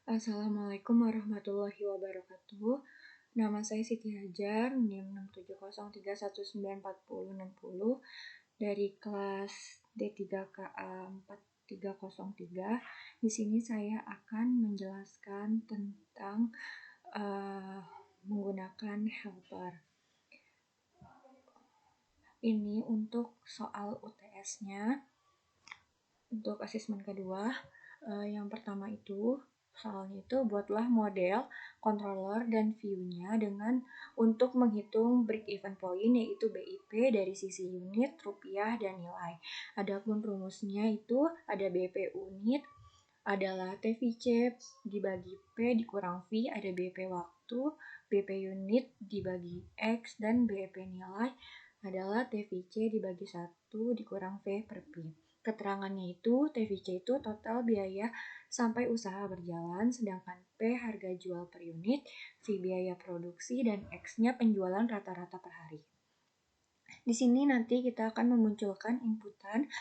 Assalamualaikum warahmatullahi wabarakatuh. Nama saya Siti Hajar, NIM 67031940060 dari kelas D3KA 4303. Di sini saya akan menjelaskan tentang menggunakan helper. Ini untuk soal UTS-nya. Untuk asesmen kedua, yang pertama itu soalnya itu buatlah model, controller, dan view-nya untuk menghitung break even point yaitu BIP dari sisi unit, rupiah, dan nilai. Adapun rumusnya itu ada BP unit adalah TVC dibagi P dikurang V, ada BP waktu, BP unit dibagi X, dan BP nilai adalah TVC dibagi 1 dikurang V per P. Keterangannya itu, TVC itu total biaya sampai usaha berjalan, sedangkan P harga jual per unit, V biaya produksi, dan X-nya penjualan rata-rata per hari. Di sini nanti kita akan memunculkan inputan.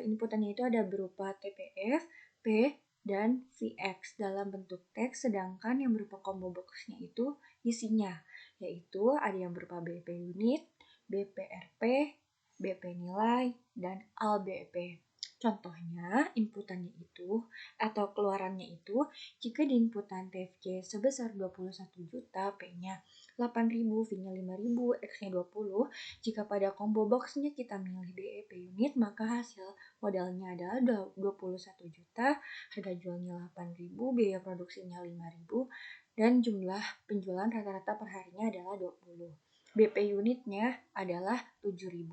Inputannya itu ada berupa TPF, P, dan VX dalam bentuk teks, sedangkan yang berupa combo box-nya itu isinya, yaitu ada yang berupa BP unit, BPRP, BP nilai, dan ALBP. Contohnya, inputannya itu atau keluarannya itu jika di inputan TFC sebesar 21 juta, P-nya 8.000, V-nya 5.000, X-nya 20. Jika pada combo box-nya kita milih BEP unit, maka hasil modalnya adalah 21 juta, harga jualnya 8.000, biaya produksinya 5.000, dan jumlah penjualan rata-rata per harinya adalah 20. BP unitnya adalah 7.000.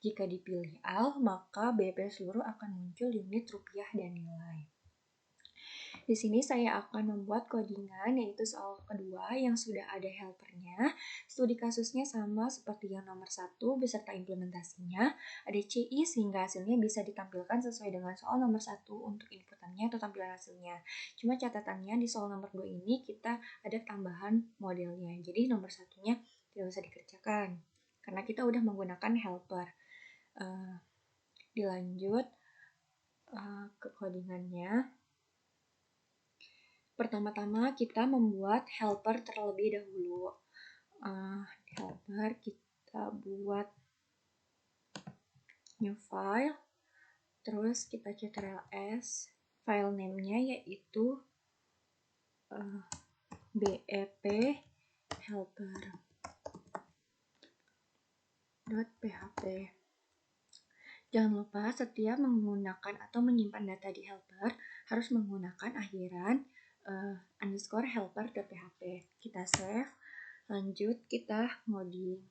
Jika dipilih AL, maka BP seluruh akan muncul unit, rupiah, dan nilai. Di sini saya akan membuat codingan, yaitu soal kedua yang sudah ada helpernya. Studi kasusnya sama seperti yang nomor 1 beserta implementasinya. Ada CI sehingga hasilnya bisa ditampilkan sesuai dengan soal nomor 1 untuk inputannya atau tampilan hasilnya. Cuma catatannya di soal nomor 2 ini kita ada tambahan modelnya. Jadi nomor 1-nya tidak usah dikerjakan karena kita udah menggunakan helper. Dilanjut ke codingannya. Pertama-tama kita membuat helper terlebih dahulu. Helper kita buat new file, terus kita ctrls, file name-nya yaitu BEP helper.php. Jangan lupa setiap menggunakan atau menyimpan data di helper harus menggunakan akhiran underscore helper.php. Kita save, lanjut kita ngoding.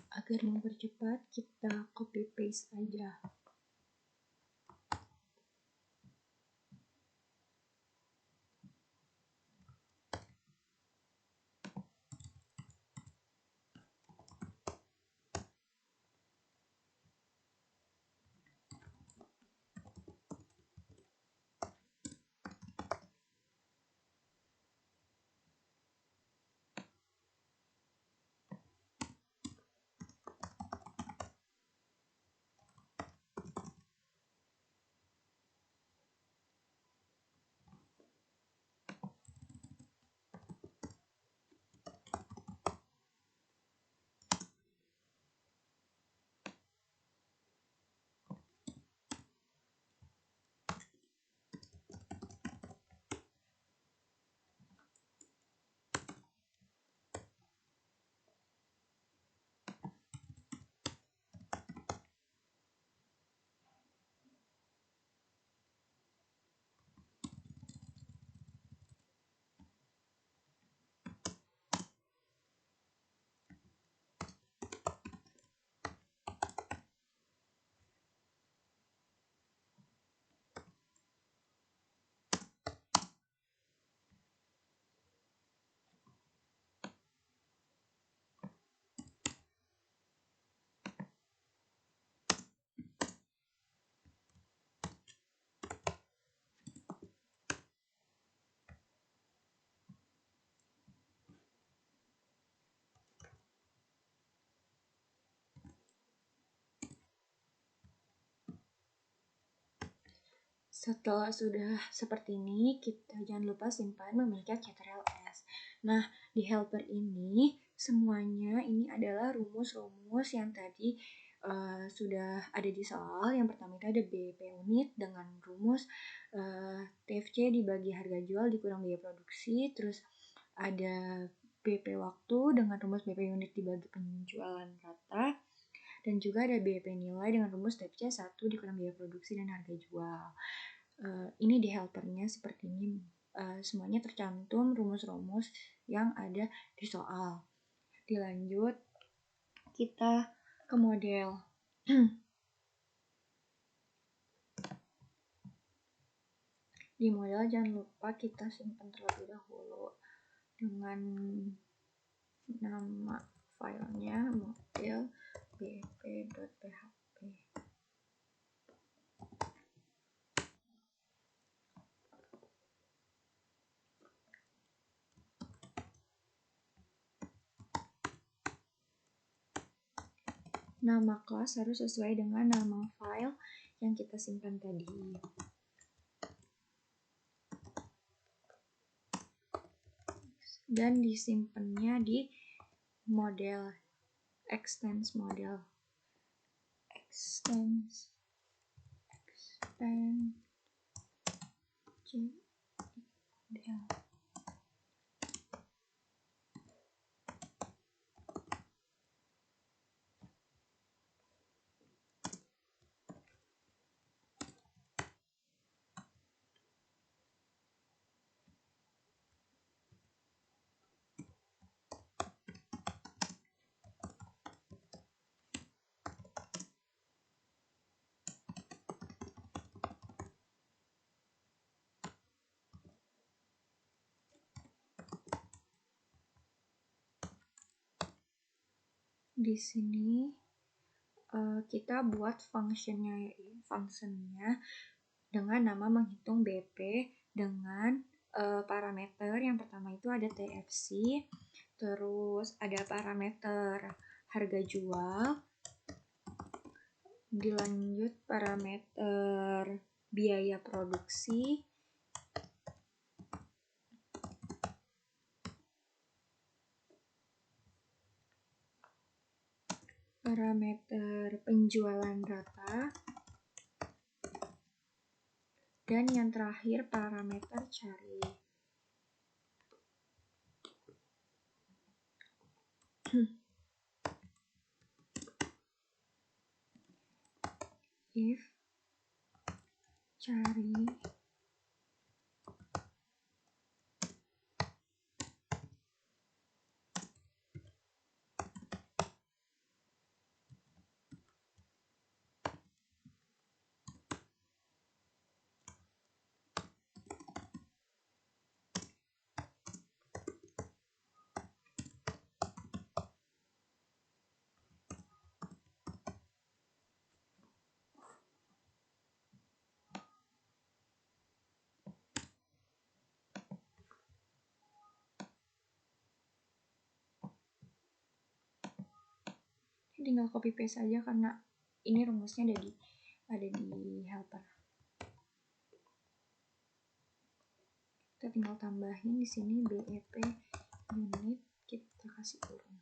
Agar mempercepat, kita copy paste aja. Setelah sudah seperti ini, kita jangan lupa simpan memiliki Ctrl S. Nah, di helper ini semuanya ini adalah rumus-rumus yang tadi sudah ada di soal. Yang pertama itu ada BP unit dengan rumus TFC dibagi harga jual dikurang biaya produksi, terus ada BP waktu dengan rumus BP unit dibagi penjualan rata, dan juga ada BP nilai dengan rumus TFC 1 dikurang biaya produksi dan harga jual. Ini di helpernya seperti ini. Semuanya tercantum rumus-rumus yang ada di soal. Dilanjut, kita ke model. Di model jangan lupa kita simpan terlebih dahulu dengan nama filenya model bp.php. Nama kelas harus sesuai dengan nama file yang kita simpan tadi. Dan disimpannya di model extends model. Extends model. Di sini kita buat functionnya dengan nama menghitung BP dengan parameter. Yang pertama itu ada TFC, terus ada parameter harga jual, dilanjut parameter biaya produksi, parameter penjualan rata, dan yang terakhir parameter cari. If cari tinggal copy paste aja karena ini rumusnya ada di helper. Kita tinggal tambahin di sini BEP unit, kita kasih kurung.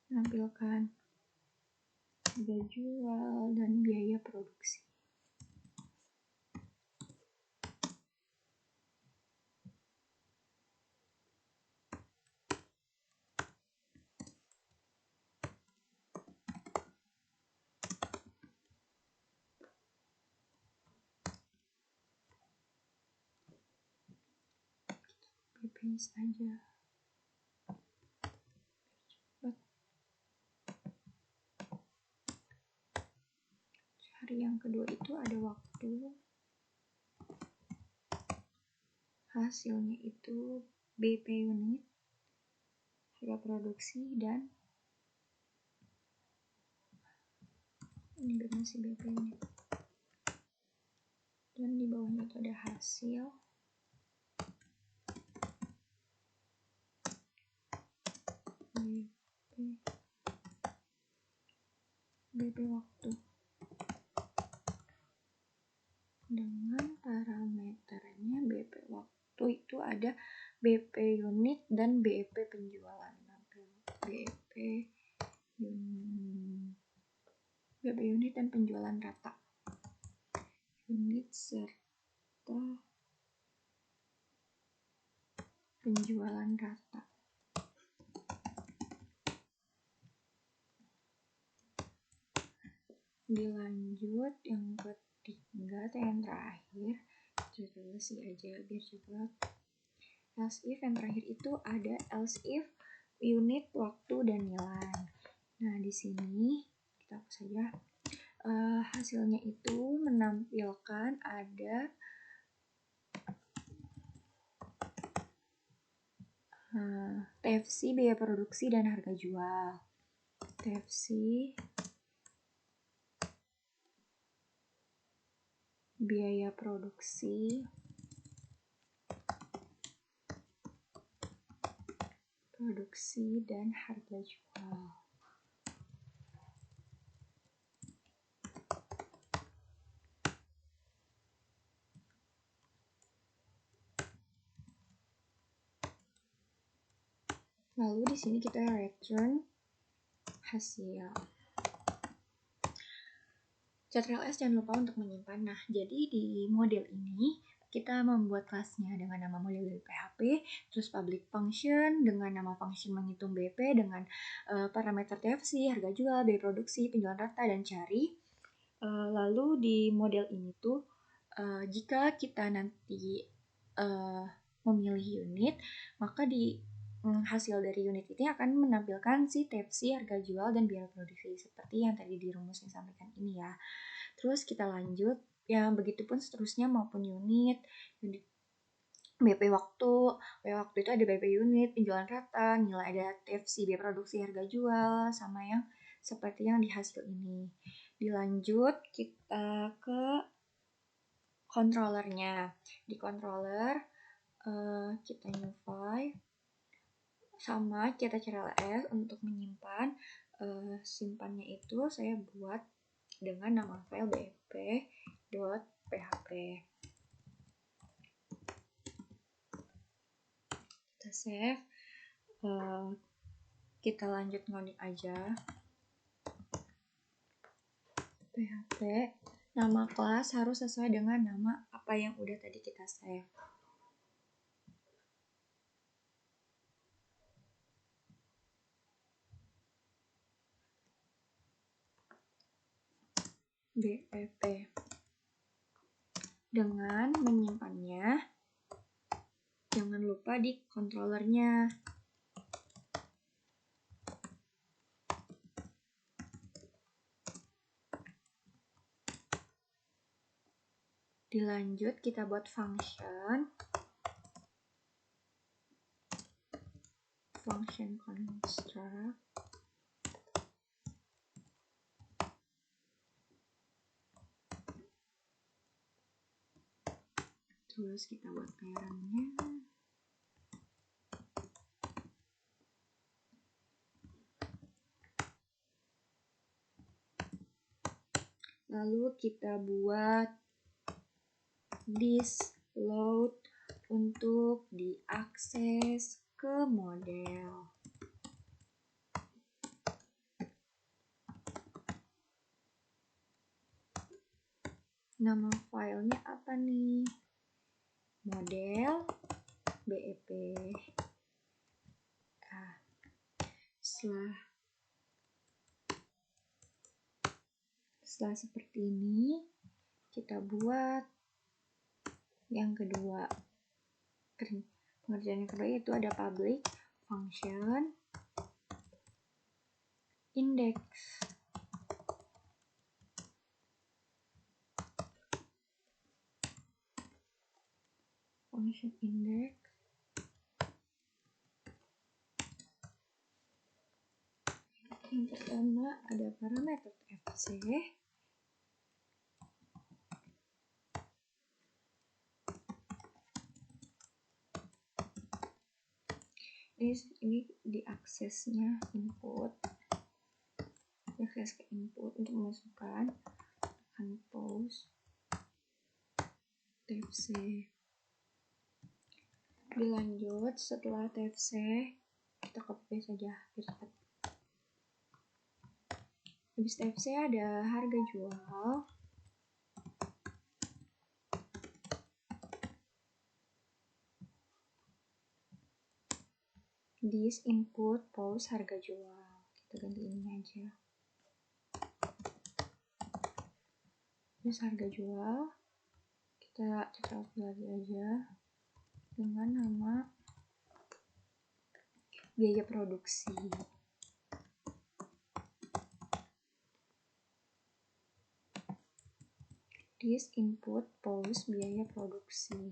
Menampilkan harga jual dan biaya produksi. Paste aja. Cari yang kedua itu ada waktu, hasilnya itu BP unit, harga produksi, dan ini masih BP unit. Dan di bawahnya itu ada hasil, BP BP waktu. Dengan parameternya BP waktu itu ada BP unit dan BEP penjualan. BP unit dan penjualan rata. Unit serta penjualan rata. Dilanjut yang ketiga atau yang terakhir, sih aja biar cepat. Else if yang terakhir itu ada else if unit, waktu, dan nilai. Nah di sini kita hapus saja. Hasilnya itu menampilkan ada TFC, biaya produksi, dan harga jual. TFC, biaya produksi, dan harga jual. Lalu di sini kita return hasil. Ctrl+S jangan lupa untuk menyimpan. Nah, jadi di model ini kita membuat kelasnya dengan nama model dari PHP, terus public function dengan nama function menghitung BP dengan parameter TFC, harga jual, biaya produksi, penjualan rata, dan cari. Lalu di model ini tuh jika kita nanti memilih unit, maka di hasil dari unit ini akan menampilkan si TFC, harga jual, dan biaya produksi seperti yang tadi di rumus yang sampaikan ini ya. Terus kita lanjut, ya begitupun seterusnya maupun unit BP waktu itu ada BP unit, penjualan rata, nilai ada TFC, biaya produksi, harga jual, sama yang seperti yang di hasil ini. Dilanjut kita ke controllernya. Di controller kita new file sama Ctrl+S untuk menyimpan. Simpannya itu saya buat dengan nama file bep.php. Kita save. Kita lanjut ngoding aja. PHP, nama kelas harus sesuai dengan nama apa yang udah tadi kita save. BEP. Dengan menyimpannya, jangan lupa di controllernya. Dilanjut kita buat function construct. Terus kita buat parentnya. Lalu kita buat this load untuk diakses ke model. Nama filenya apa nih? Model BEP. Setelah seperti ini, kita buat yang kedua. Pengerjaan yang kedua itu ada public function index. Function index yang pertama ada parameter TFC. Ini diaksesnya input. akses ke input untuk memasukkan, tekan pause, TFC. Dilanjut setelah TFC kita copy saja biar. Habis TFC ada harga jual. This input pause harga jual. Kita ganti ini aja. Terus harga jual kita cek lagi aja dengan nama biaya produksi. This input pause biaya produksi.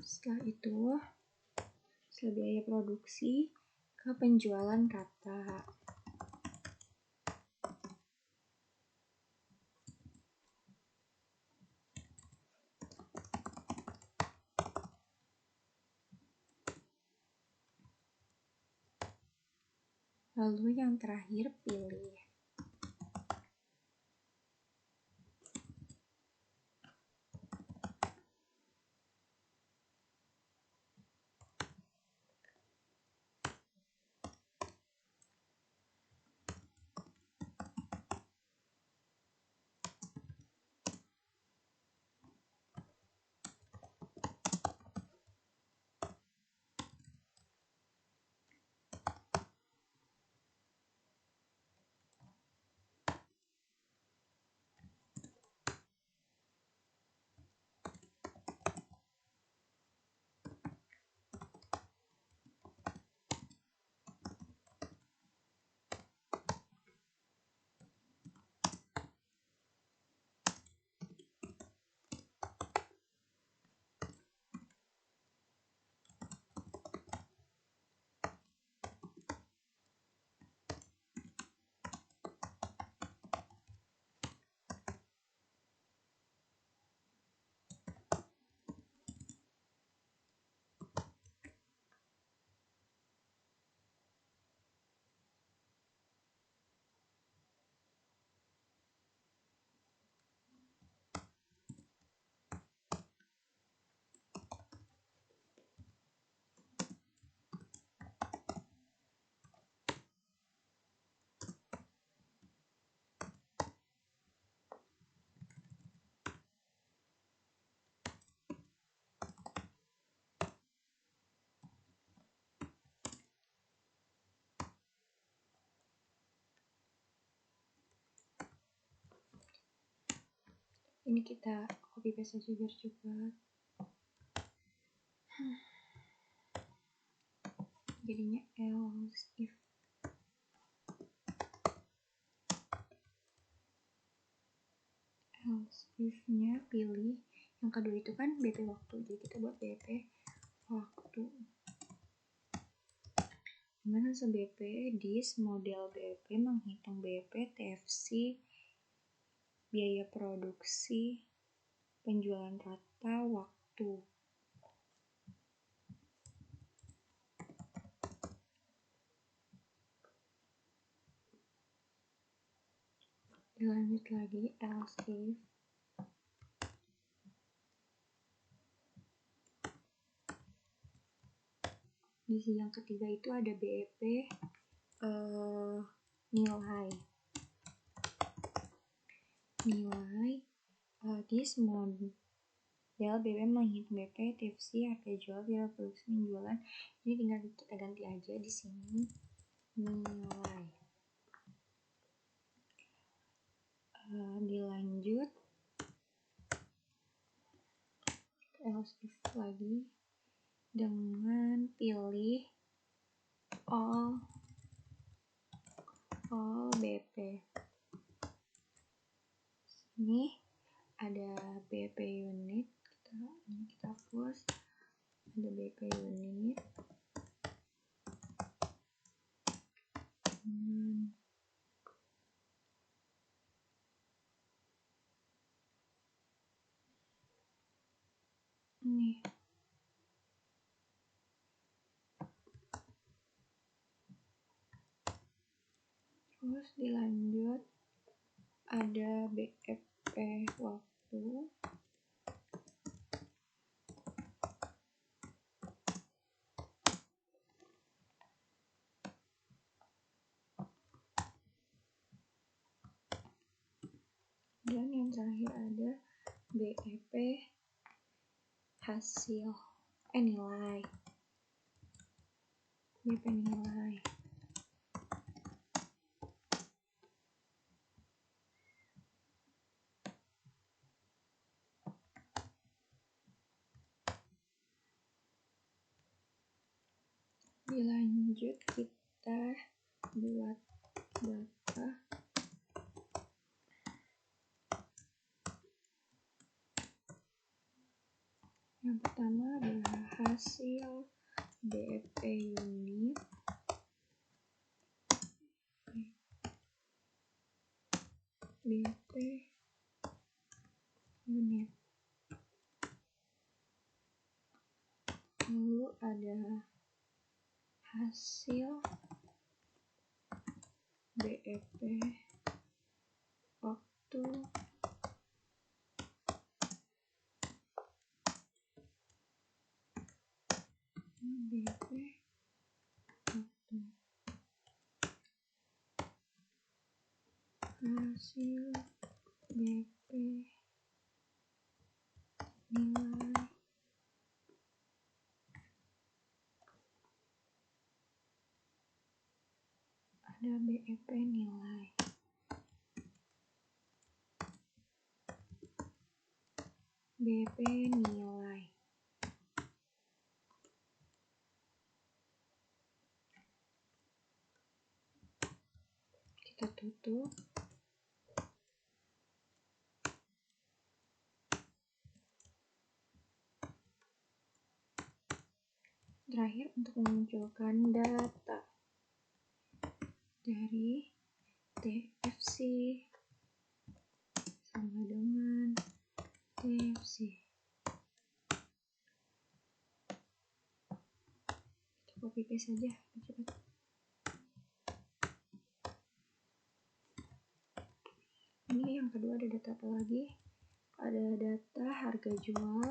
Setelah itu, setelah biaya produksi ke penjualan rata. Lalu yang terakhir pilih. Ini kita copy paste saja biar cepat. Jadinya else if-nya pilih yang kedua itu kan BP waktu, jadi kita buat BP waktu. Dimana BP this model BP menghitung BP TFC biaya produksi penjualan rata waktu. Dilanjut lagi else if di sini yang ketiga itu ada BEP nilai this model BEP menghitung BP TFC harga jual biaya produksi penjualan. Ini tinggal kita ganti aja di sini nilai. Dilanjut else if lagi dengan pilih all BP. Ini ada BP unit, kita hapus. Ada BP unit. Ini Terus dilanjut ada BFP waktu, dan yang terakhir ada BEP hasil nilai. BEP nilai. Dilanjut kita buat data. Yang pertama adalah hasil BEP unit, BEP unit. Lalu ada hasil BEP waktu, BEP waktu, hasil BEP nilai, ada BEP nilai. BEP nilai. Kita tutup. Terakhir untuk memunculkan data dari TFC sama dengan TFC. Kita copy paste saja cepat. Ini yang kedua ada data apa lagi? Ada data harga jual.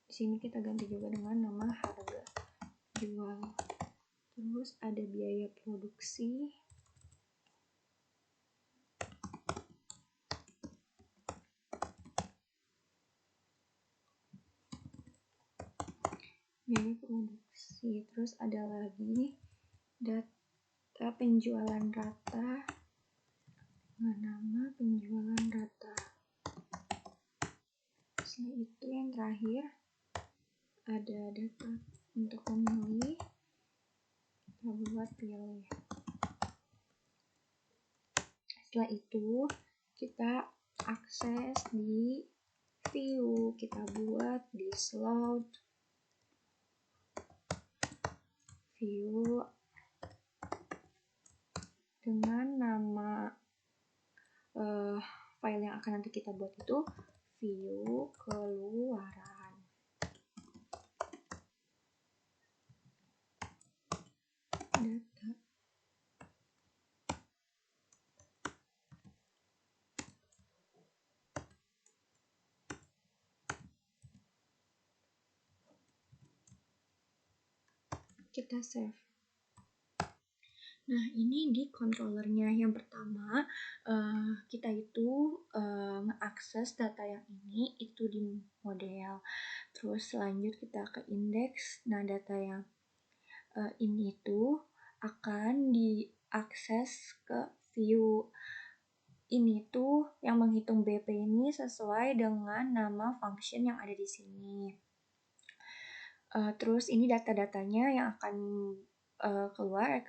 Di sini kita ganti juga dengan nama harga jual. Terus ada biaya produksi. Biaya produksi. Terus ada lagi data penjualan rata dengan nama penjualan rata. Setelah itu yang terakhir ada data untuk memilih. Kita buat pilih. Setelah itu kita akses di view, kita buat di slot view dengan nama file yang akan nanti kita buat itu view keluaran. Data. Kita save. Nah, ini di controllernya. Yang pertama, kita itu mengakses data yang ini itu di model. Terus lanjut kita ke indeks. Nah, data yang ini itu akan diakses ke view. Ini tuh yang menghitung BP ini sesuai dengan nama function yang ada di sini. Terus ini data-datanya yang akan keluar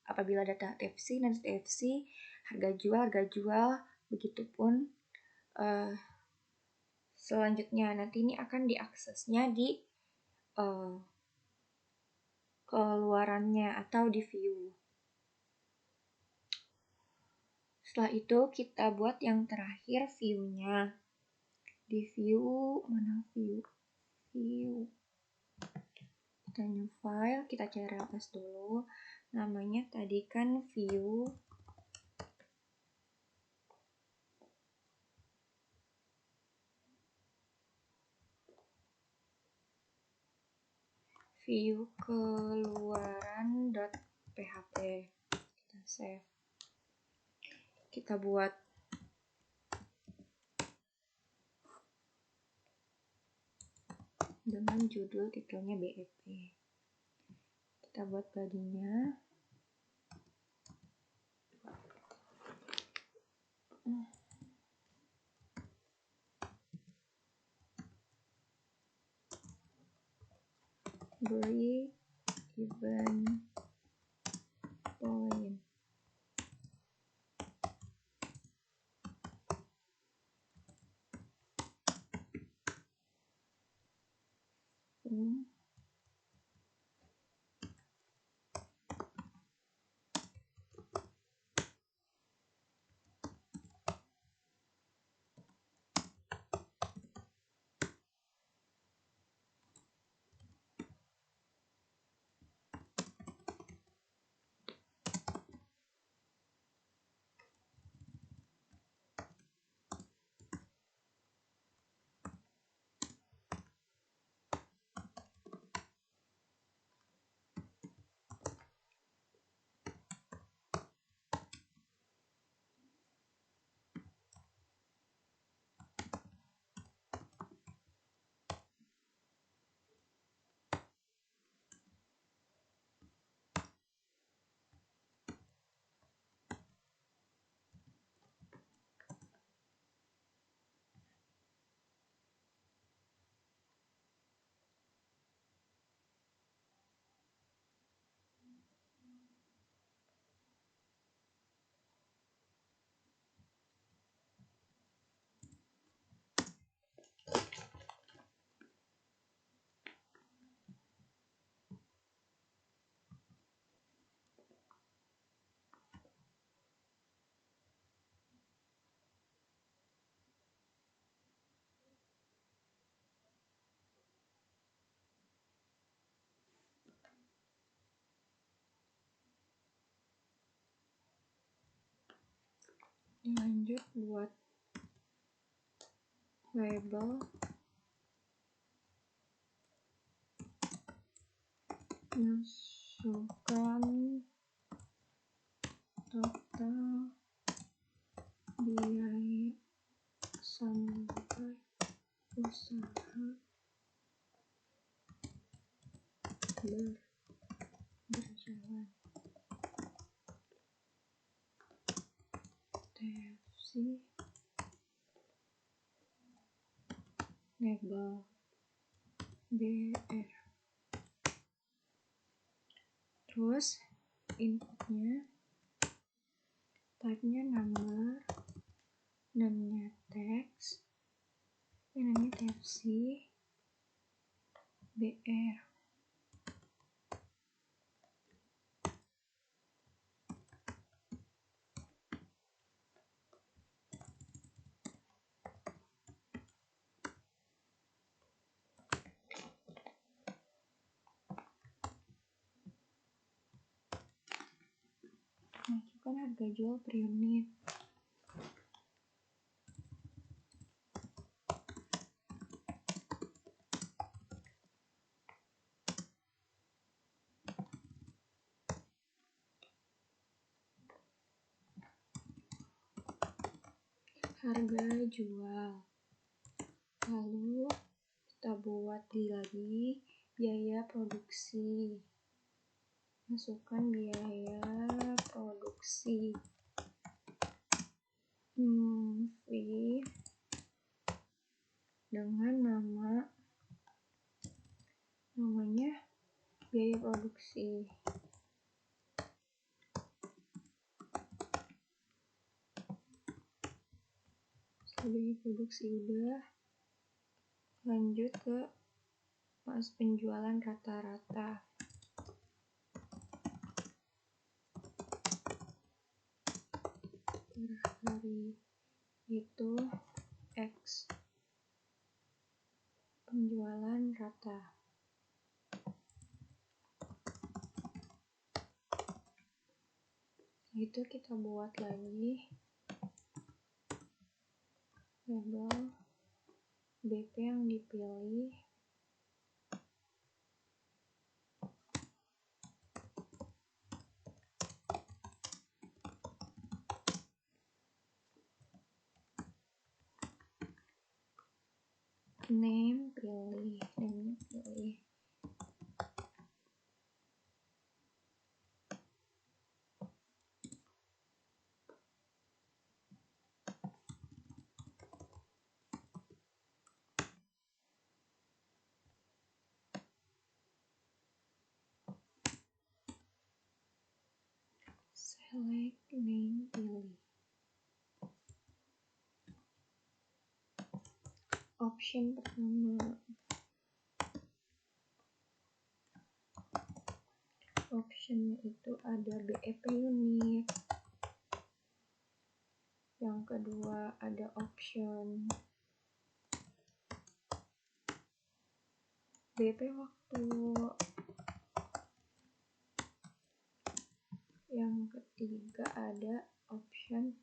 apabila data TFC, nanti TFC, harga jual, begitupun selanjutnya. Nanti ini akan diaksesnya di keluarannya atau di view. Setelah itu kita buat yang terakhir view-nya. Di view, mana view? View. Kita new file, kita cari ls dulu. Namanya tadi kan view keluaran.php. Kita save. Kita buat dengan judul titelnya BEP. Kita buat bodinya. Break even point. Lanjut buat label masukkan total biaya sampai usaha berjalan. TFC label BR. Terus inputnya type-nya number, namanya text, namanya TFC BR. Masukkan harga jual per unit. Harga jual. Lalu kita buat lagi biaya produksi. Masukkan biaya produksi. Fee dengan namanya biaya produksi. Biaya produksi udah, lanjut ke pas penjualan rata-rata. Per hari itu X penjualan rata. Itu kita buat lagi label BP yang dipilih. Name pilih. Select name pilih. Option pertama. Option itu ada BEP unit. Yang kedua ada option BP waktu. Yang ketiga ada option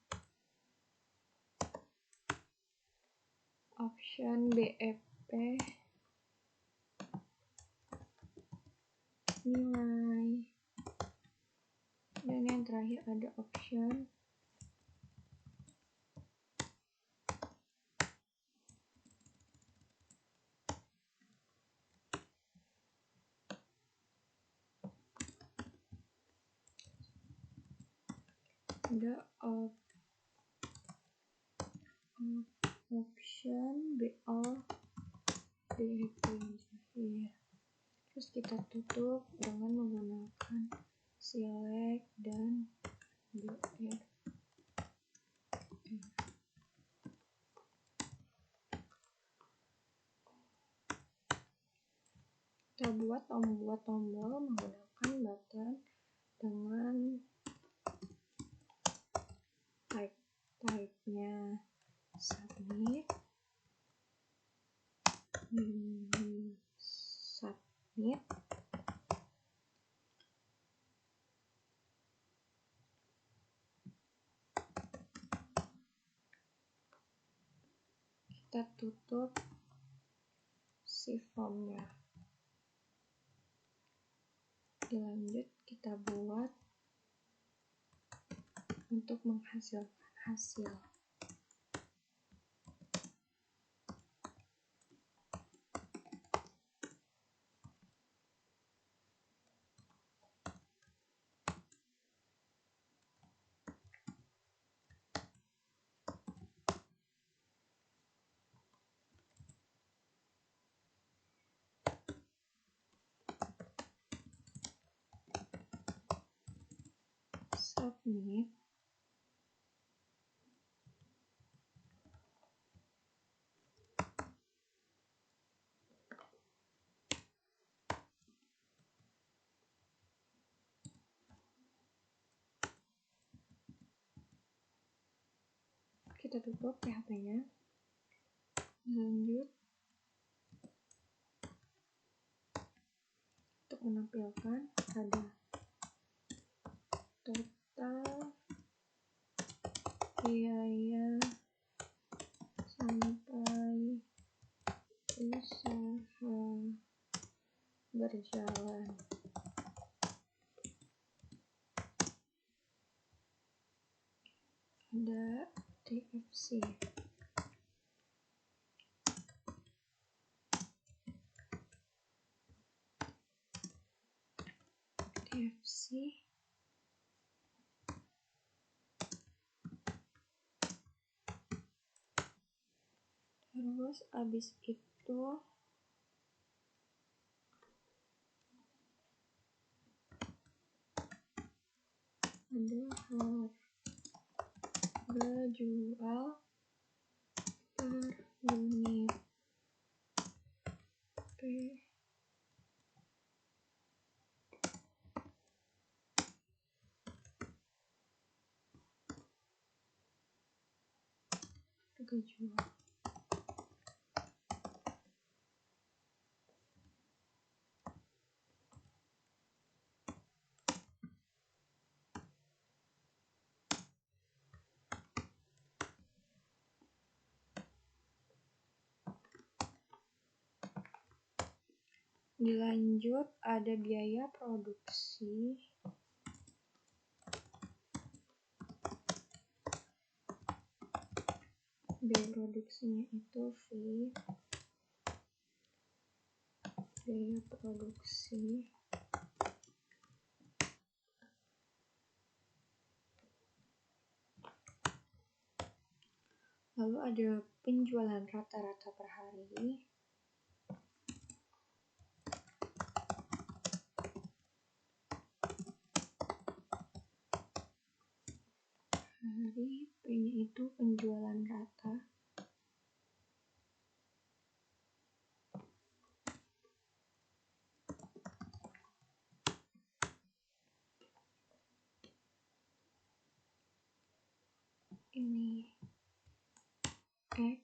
BEP nilai. Dan yang terakhir ada option option BO BEP yang terakhir. Terus kita tutup dengan menggunakan select dan BR. Kita buat tombol menggunakan button dengan type-nya submit. Kita tutup si formnya. Lanjut kita buat untuk menghasilkan hasil. Submit. Kita tutup PHP-nya. Lanjut untuk menampilkan ada total biaya sampai usaha berjalan. Ada TFC. Terus abis itu ada harga jual per unit harga jual. Dilanjut ada biaya produksi. Biaya produksinya itu fee. Biaya produksi. Lalu ada penjualan rata-rata per hari. P-nya itu penjualan rata. Ini X.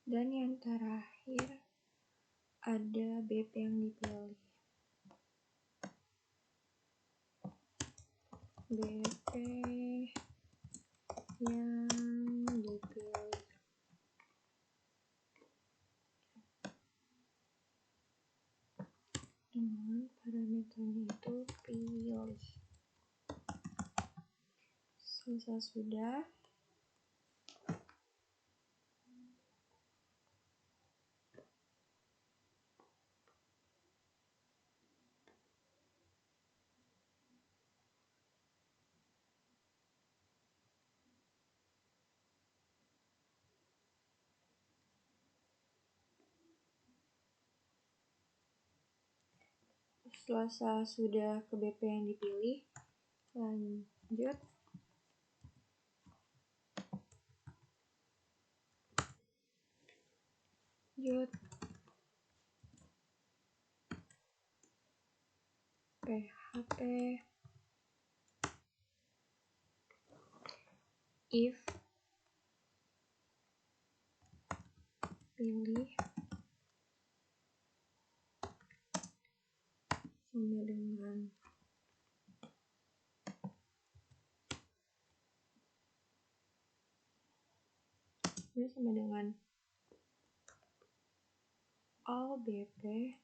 Dan yang terakhir ada BP yang dipilih. BP yang dipilih. Dengan parameternya itu pilih. Selesai sudah. Setelah sudah ke BP yang dipilih, lanjut PHP if pilih sama dengan all BP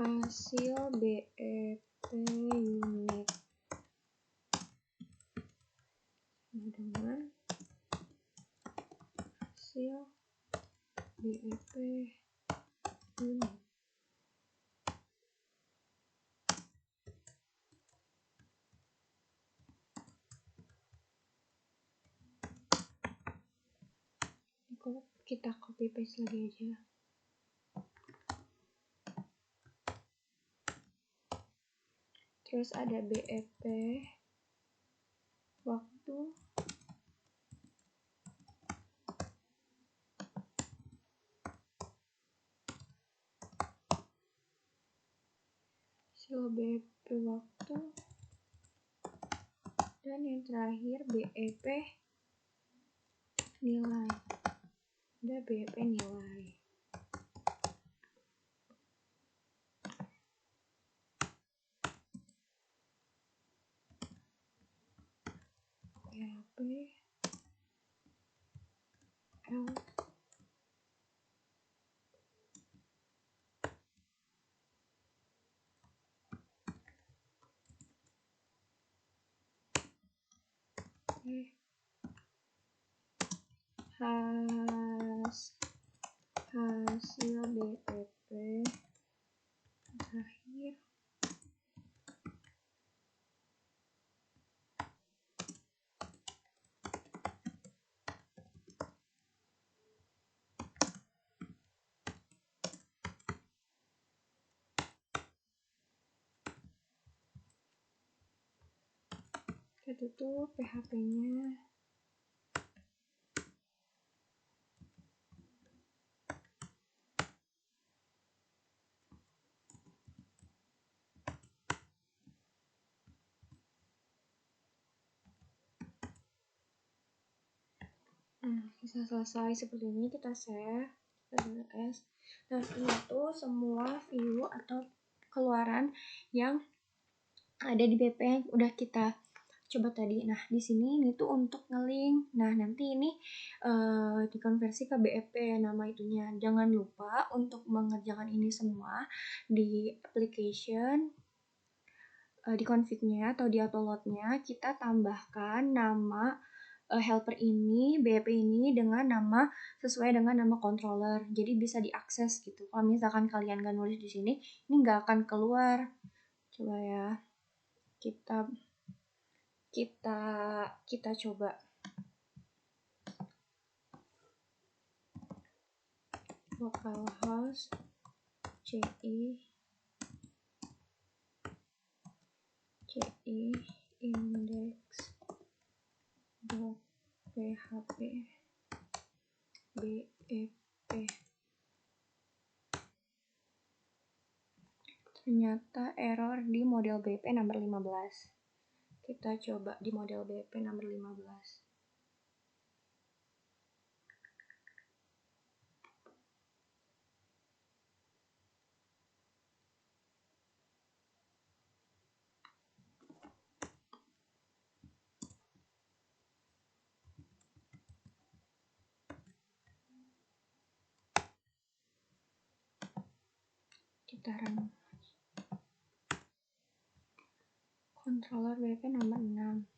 hasil BEP unit sama dengan hasil BEP unit. Kita copy paste lagi aja. Terus ada BEP waktu hasil BEP waktu dan yang terakhir BEP nilai. Ada BEP nilai. BEP L hasil BEP terakhir kita tutup PHP-nya. Bisa selesai seperti ini, kita save. Nah, ini tuh semua view atau keluaran yang ada di BP yang udah kita coba tadi. Nah, di sini ini tuh untuk nge-link. Nah, nanti ini dikonversi ke BEP nama itunya. Jangan lupa untuk mengerjakan ini semua di application, di config-nya atau di autoload-nya kita tambahkan nama helper ini, BEP ini dengan nama sesuai dengan nama controller. Jadi bisa diakses gitu. Kalau misalkan kalian nggak nulis di sini, ini nggak akan keluar. Coba ya. Kita coba. Localhost ci index.php bep. Ternyata error di model BP nomor 15. Kita coba di model BP nomor 15. Kita run. Controller BP nomor 6.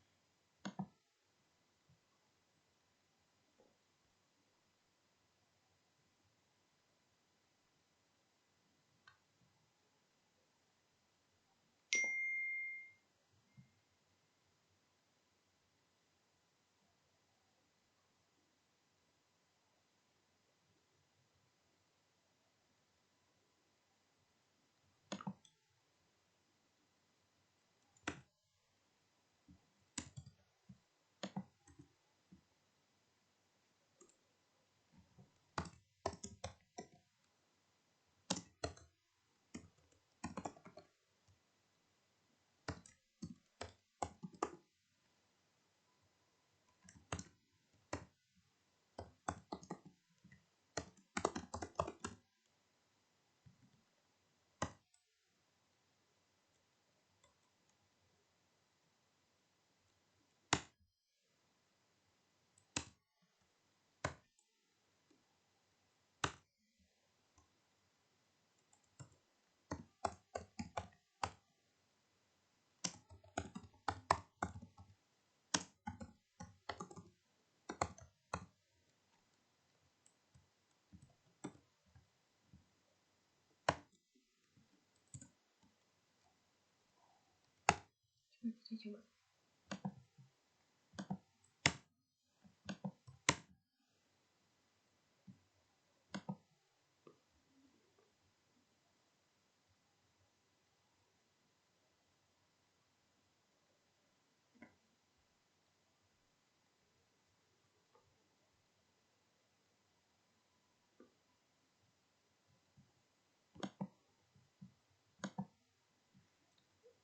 Kita coba.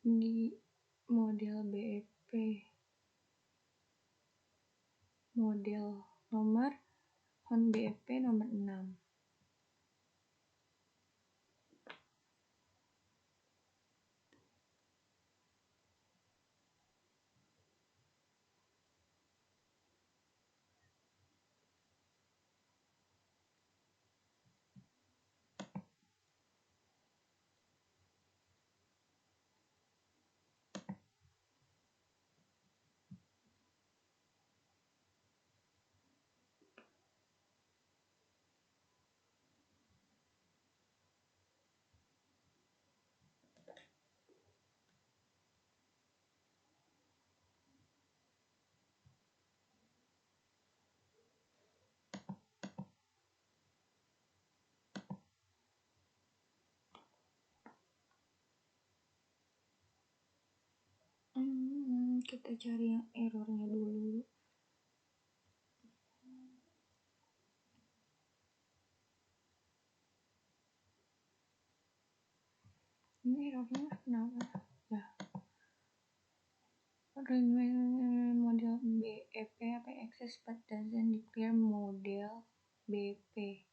Di model BEP model nomor BEP nomor 6. Kita cari yang errornya dulu. Ini errornya kenapa? Ya. model BEP apa access but doesn't declare model BP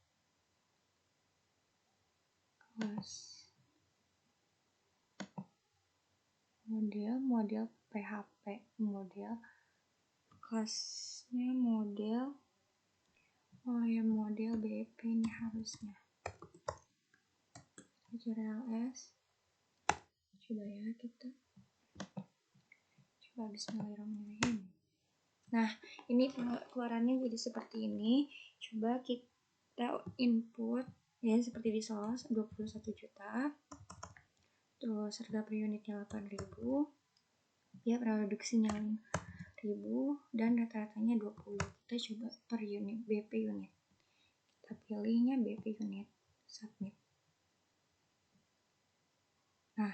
kelas model PHP model kelasnya model model BP ini harusnya HRLS. Coba ya kita coba bismillahirrahmanirrahim. Nah, ini keluarannya jadi seperti ini. Coba kita input ya seperti di SOS 21 juta. Terus harga per unitnya 8.000. Ya, produksinya 5.000 dan rata-ratanya 20. Kita coba per unit BP unit. Kita pilihnya BP unit. Submit. Nah,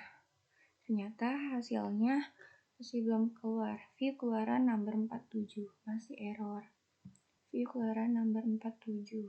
ternyata hasilnya masih belum keluar. View keluaran number 47 masih error. View keluaran number 47.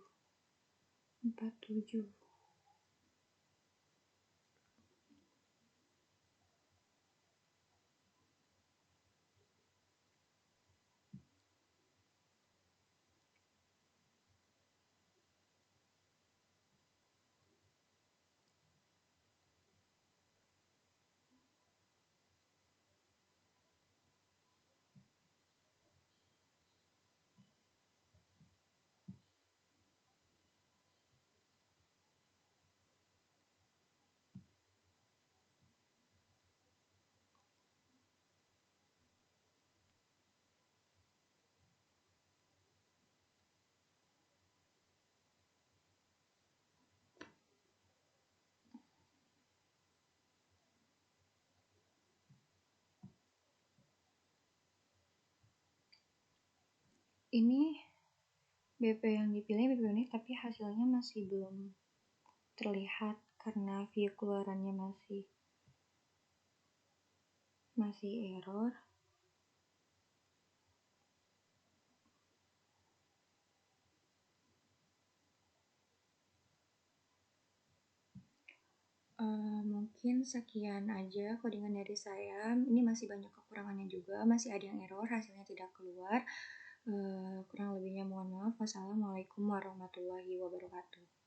Ini BP yang dipilih BP unit tapi hasilnya masih belum terlihat karena view keluarannya masih error. Mungkin sekian aja codingan dari saya. Ini masih banyak kekurangannya juga, masih ada yang error, hasilnya tidak keluar. Kurang lebihnya mohon maaf. Wassalamualaikum warahmatullahi wabarakatuh.